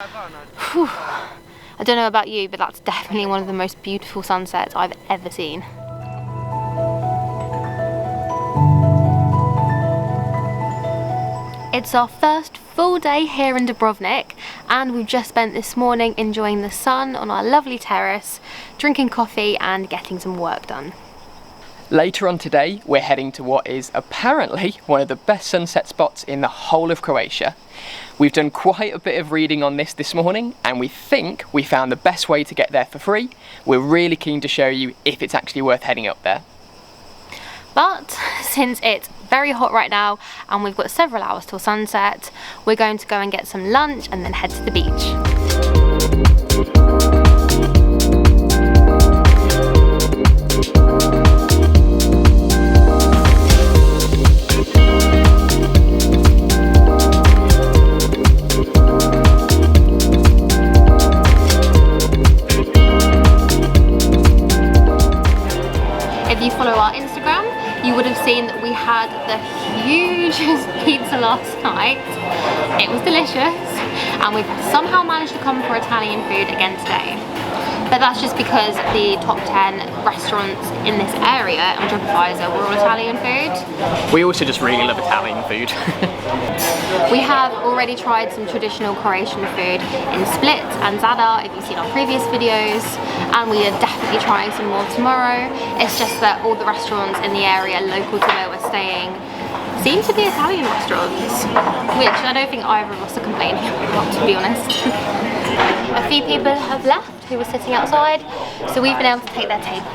Whew. I don't know about you, but that's definitely one of the most beautiful sunsets I've ever seen. It's our first full day here in Dubrovnik, and we've just spent this morning enjoying the sun on our lovely terrace, drinking coffee and getting some work done. Later on today, we're heading to what is apparently one of the best sunset spots in the whole of Croatia. We've done quite a bit of reading on this morning, and we think we found the best way to get there for free. We're really keen to show you if it's actually worth heading up there. But since it's very hot right now and we've got several hours till sunset, we're going to go and get some lunch and then head to the beach. If you follow our Instagram, you would have seen that we had the hugest pizza last night. It was delicious, and we've somehow managed to come for Italian food again today. But that's just because the top 10 restaurants in this area on TripAdvisor were all Italian food. We also just really love Italian food. We have already tried some traditional Croatian food in Split and Zadar, if you've seen our previous videos, and we are definitely trying some more tomorrow. It's just that all the restaurants in the area local to where we're staying seem to be Italian restaurants, which I don't think either of us are complaining about, to be honest. A few people have left who were sitting outside, so we've been able to take their table.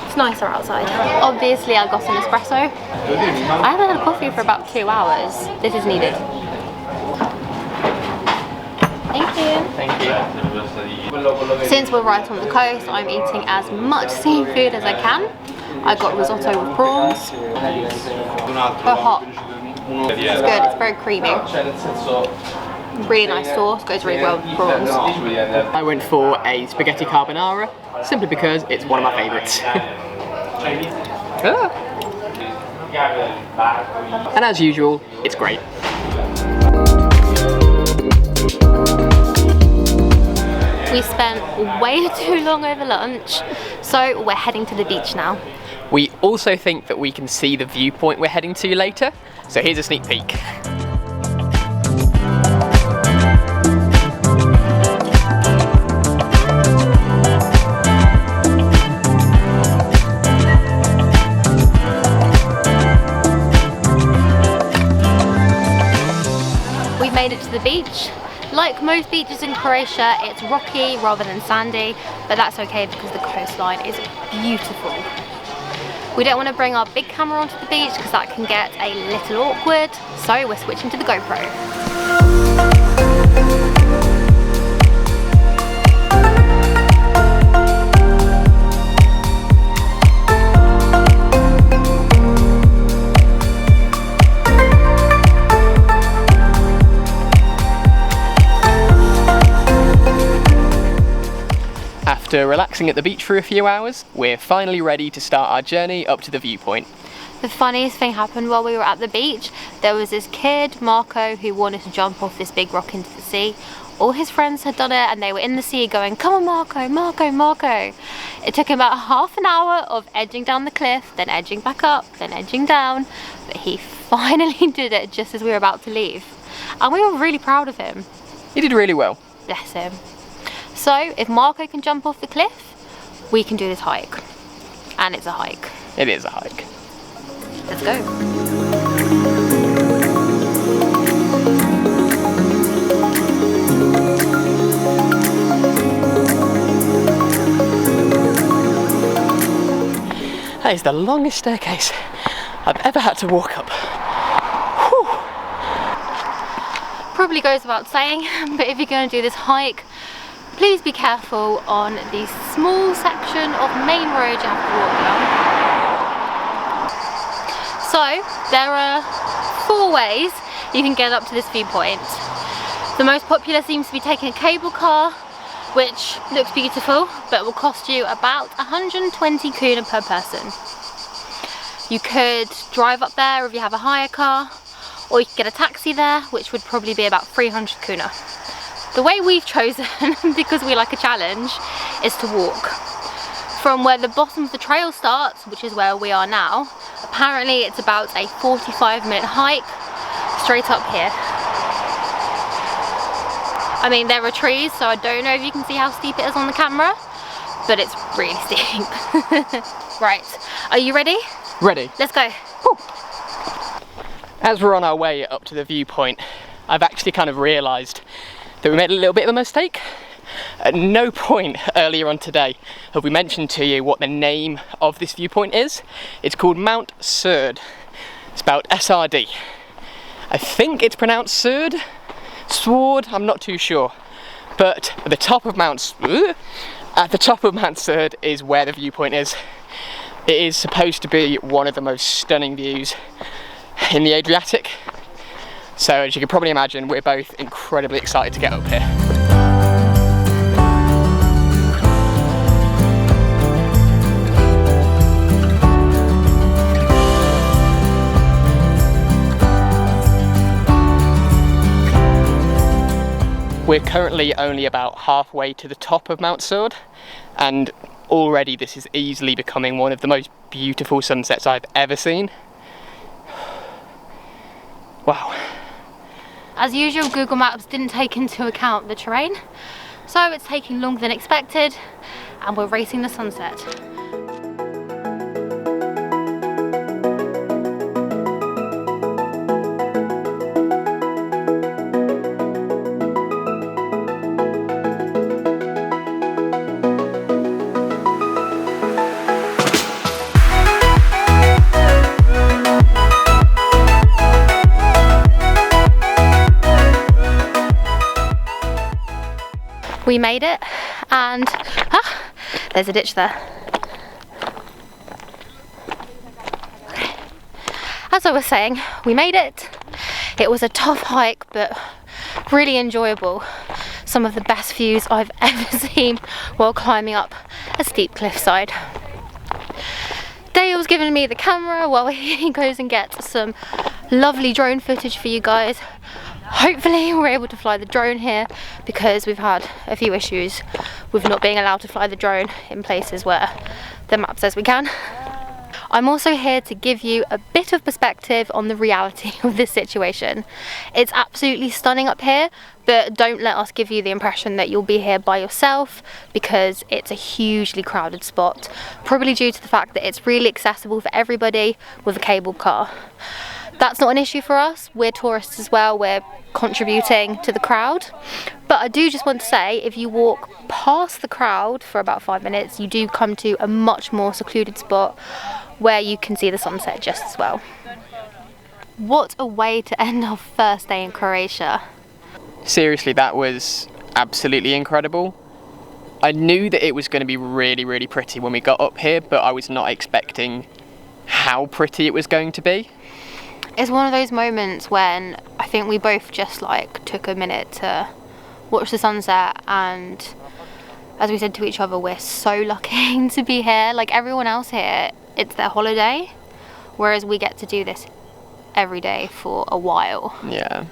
It's nicer outside. Obviously I got an espresso. I haven't had coffee for about 2 hours. This is needed. Thank you. Thank you. Since we're right on the coast, I'm eating as much seafood as I can. I got risotto with prawns. So hot. It's good, it's very creamy. Really nice sauce, goes really well with prawns. I went for a spaghetti carbonara, simply because it's one of my favourites. And as usual, it's great. We spent way too long over lunch, so we're heading to the beach now. We also think that we can see the viewpoint we're heading to later, so here's a sneak peek. We've made it to the beach. Like most beaches in Croatia, it's rocky rather than sandy, but that's okay because the coastline is beautiful. We don't want to bring our big camera onto the beach because that can get a little awkward, so we're switching to the GoPro. After relaxing at the beach for a few hours, we're finally ready to start our journey up to the viewpoint. The funniest thing happened while we were at the beach. There was this kid, Marco, who wanted to jump off this big rock into the sea. All his friends had done it and they were in the sea going, "Come on Marco, Marco, Marco." It took him about half an hour of edging down the cliff, then edging back up, then edging down, but he finally did it just as we were about to leave. And we were really proud of him. He did really well. Bless him. So if Marco can jump off the cliff, we can do this hike. And it's a hike. It is a hike. Let's go. That is the longest staircase I've ever had to walk up. Whew. Probably goes without saying, but if you're going to do this hike, please be careful on the small section of main road you have to walk down. So there are 4 ways you can get up to this viewpoint. The most popular seems to be taking a cable car, which looks beautiful, but will cost you about 120 kuna per person. You could drive up there if you have a hire car, or you could get a taxi there, which would probably be about 300 kuna. The way we've chosen, because we like a challenge, is to walk. From where the bottom of the trail starts, which is where we are now, apparently it's about a 45-minute hike straight up here. I mean, there are trees, so I don't know if you can see how steep it is on the camera, but it's really steep. Right, are you ready? Ready. Let's go. Woo. As we're on our way up to the viewpoint, I've actually kind of realised that we made a little bit of a mistake. At no point earlier on today have we mentioned to you what the name of this viewpoint is. It's called Mount Srd. It's spelled SRD. I think it's pronounced Srd, Sword, I'm not too sure. But at the top of Mount Srd is where the viewpoint is. It is supposed to be one of the most stunning views in the Adriatic. So as you can probably imagine, we're both incredibly excited to get up here. We're currently only about halfway to the top of Mount Srd, and already this is easily becoming one of the most beautiful sunsets I've ever seen. Wow. As usual, Google Maps didn't take into account the terrain, so it's taking longer than expected, and we're racing the sunset. We made it, and there's a ditch there. Okay. As I was saying, we made it. It was a tough hike, but really enjoyable. Some of the best views I've ever seen while climbing up a steep cliffside. Dale's giving me the camera while he goes and gets some lovely drone footage for you guys. Hopefully we're able to fly the drone here, because we've had a few issues with not being allowed to fly the drone in places where the map says we can. I'm also here to give you a bit of perspective on the reality of this situation. It's absolutely stunning up here, but don't let us give you the impression that you'll be here by yourself, because it's a hugely crowded spot, probably due to the fact that it's really accessible for everybody with a cable car. That's not an issue for us. We're tourists as well. We're contributing to the crowd. But I do just want to say, if you walk past the crowd for about 5 minutes, you do come to a much more secluded spot where you can see the sunset just as well. What a way to end our first day in Croatia. Seriously, that was absolutely incredible. I knew that it was going to be really, really pretty when we got up here, but I was not expecting how pretty it was going to be. It's one of those moments when I think we both just like took a minute to watch the sunset, and as we said to each other, we're so lucky to be here. Like everyone else here, it's their holiday, whereas we get to do this every day for a while. Yeah.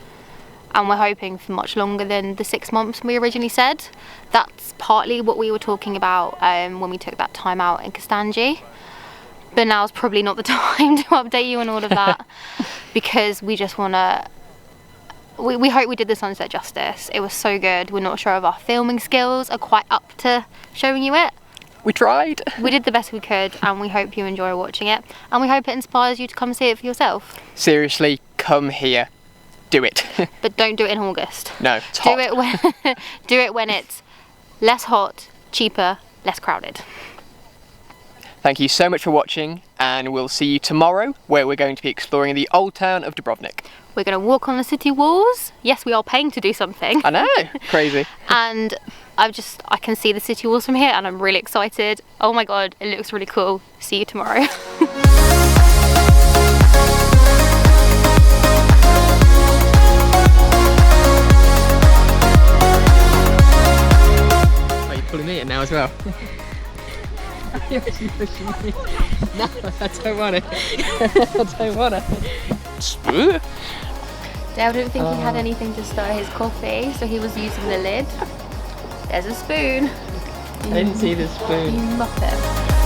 And we're hoping for much longer than the 6 months we originally said. That's partly what we were talking about when we took that time out in Kastanji. But now's probably not the time to update you on all of that, because we just want to, we hope we did the sunset justice. It was so good. We're not sure if our filming skills are quite up to showing you it. We tried. We did the best we could, and we hope you enjoy watching it, and we hope it inspires you to come see it for yourself. Seriously, come here. Do it. But don't do it in August. No, it's hot. Do it when it's less hot, cheaper, less crowded. Thank you so much for watching, and we'll see you tomorrow, where we're going to be exploring the old town of Dubrovnik. We're going to walk on the city walls. Yes, we are paying to do something. I know, crazy. And I can see the city walls from here, and I'm really excited. Oh my god, it looks really cool. See you tomorrow. Are you pulling me in now as well? You're actually pushing me. No, I don't want it. I don't want it. Dale didn't think he had anything to stir his coffee, so he was using the lid. There's a spoon. I didn't see the spoon. You muppet.